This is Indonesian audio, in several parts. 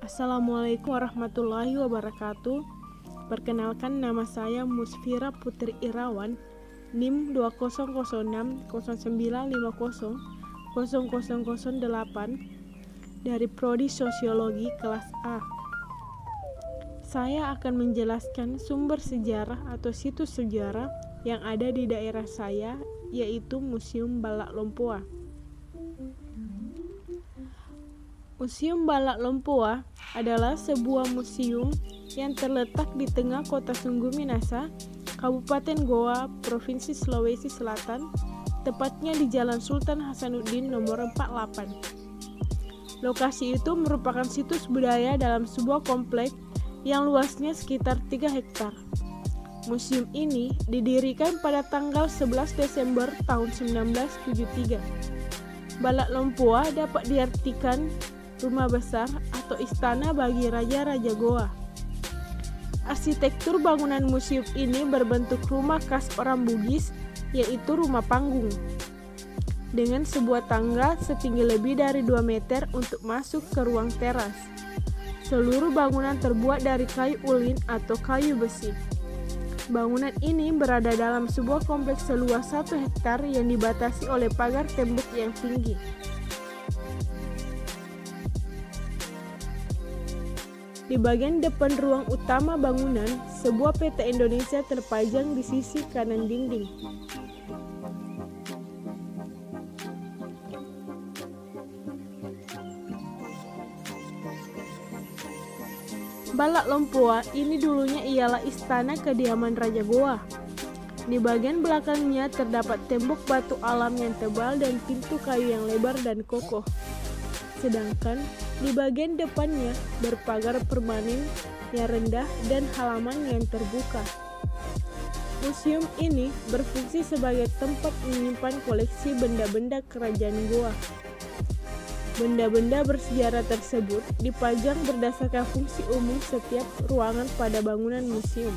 Assalamualaikum warahmatullahi wabarakatuh. Perkenalkan, nama saya Musfira Putri Irawan, NIM 200609500008 dari Prodi Sosiologi kelas A. Saya akan menjelaskan sumber sejarah atau situs sejarah yang ada di daerah saya, yaitu Museum Balak Lompoa. Museum Balak Lompoa adalah sebuah museum yang terletak di tengah kota Sungguh Minasa, Kabupaten Goa, Provinsi Sulawesi Selatan, tepatnya di Jalan Sultan Hasanuddin nomor 48. Lokasi itu merupakan situs budaya dalam sebuah kompleks yang luasnya sekitar 3 hektar. Museum ini didirikan pada tanggal 11 Desember tahun 1973. Balak Lompoa dapat diartikan rumah besar atau istana bagi raja-raja Goa. Arsitektur bangunan museum ini berbentuk rumah khas orang Bugis, yaitu rumah panggung, dengan sebuah tangga setinggi lebih dari 2 meter untuk masuk ke ruang teras. Seluruh bangunan terbuat dari kayu ulin atau kayu besi. Bangunan ini berada dalam sebuah kompleks seluas 1 hektar yang dibatasi oleh pagar tembok yang tinggi. Di bagian depan ruang utama bangunan, sebuah peta Indonesia terpajang di sisi kanan dinding. Balak Lompoa ini dulunya ialah istana kediaman Raja Goa. Di bagian belakangnya terdapat tembok batu alam yang tebal dan pintu kayu yang lebar dan kokoh. Sedangkan di bagian depannya berpagar permanen yang rendah dan halaman yang terbuka. Museum ini berfungsi sebagai tempat menyimpan koleksi benda-benda kerajaan Goa. Benda-benda bersejarah tersebut dipajang berdasarkan fungsi umum setiap ruangan pada bangunan museum.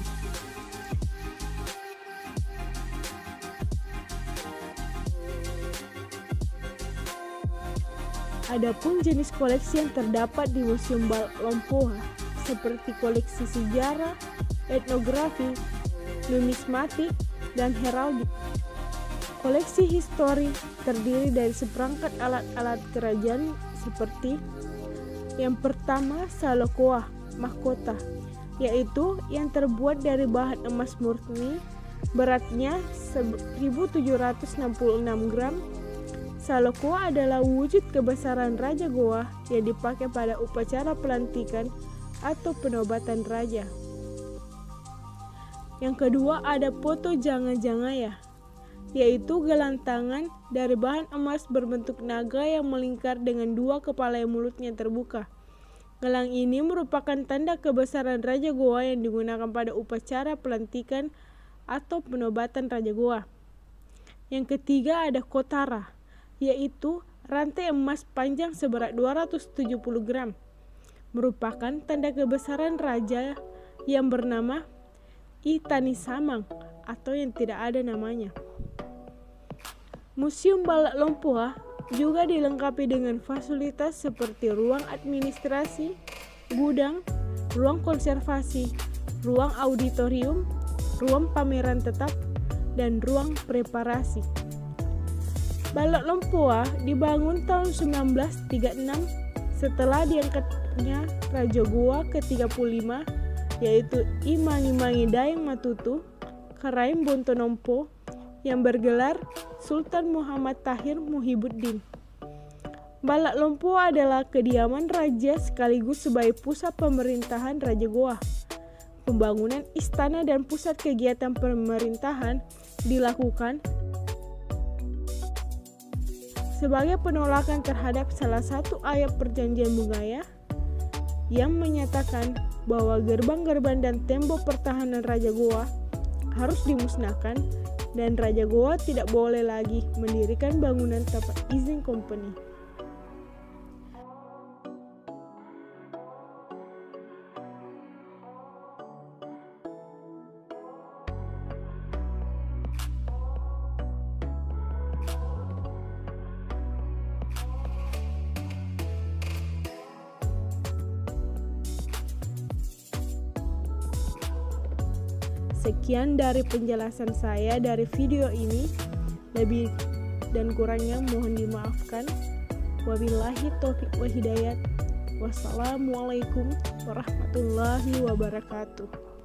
Adapun jenis koleksi yang terdapat di Museum Balak Lompoa seperti koleksi sejarah, etnografi, numismatik, dan heraldik. Koleksi histori terdiri dari seperangkat alat-alat kerajaan seperti yang pertama salokoah, mahkota, yaitu yang terbuat dari bahan emas murni, beratnya 1766 gram. Salokoah adalah wujud kebesaran Raja Goa yang dipakai pada upacara pelantikan atau penobatan raja. Yang kedua ada poto janga-jangaya, yaitu gelang tangan dari bahan emas berbentuk naga yang melingkar dengan 2 kepala yang mulutnya terbuka. Gelang ini merupakan tanda kebesaran Raja Goa yang digunakan pada upacara pelantikan atau penobatan Raja Goa. Yang ketiga ada kotara, yaitu rantai emas panjang seberat 270 gram, merupakan tanda kebesaran raja yang bernama Itanisamang atau yang tidak ada namanya. Museum Balak Lompoa juga dilengkapi dengan fasilitas seperti ruang administrasi, gudang, ruang konservasi, ruang auditorium, ruang pameran tetap, dan ruang preparasi. Balak Lompoa dibangun tahun 1936 setelah diangkatnya Raja Goa ke-35, yaitu I Mangi-Mangi Daeng Matutu Karaim Bontonompo, yang bergelar Sultan Muhammad Tahir Muhibuddin. Balak Lompoa adalah kediaman raja sekaligus sebagai pusat pemerintahan Raja Goa. Pembangunan istana dan pusat kegiatan pemerintahan dilakukan sebagai penolakan terhadap salah satu ayat perjanjian Bungaya yang menyatakan bahwa gerbang-gerbang dan tembok pertahanan Raja Goa harus dimusnahkan dan Raja Goa tidak boleh lagi mendirikan bangunan tanpa izin company. Sekian dari penjelasan saya dari video ini. Lebih dan kurangnya mohon dimaafkan. Wabillahi taufiq wa hidayat. Wassalamualaikum warahmatullahi wabarakatuh.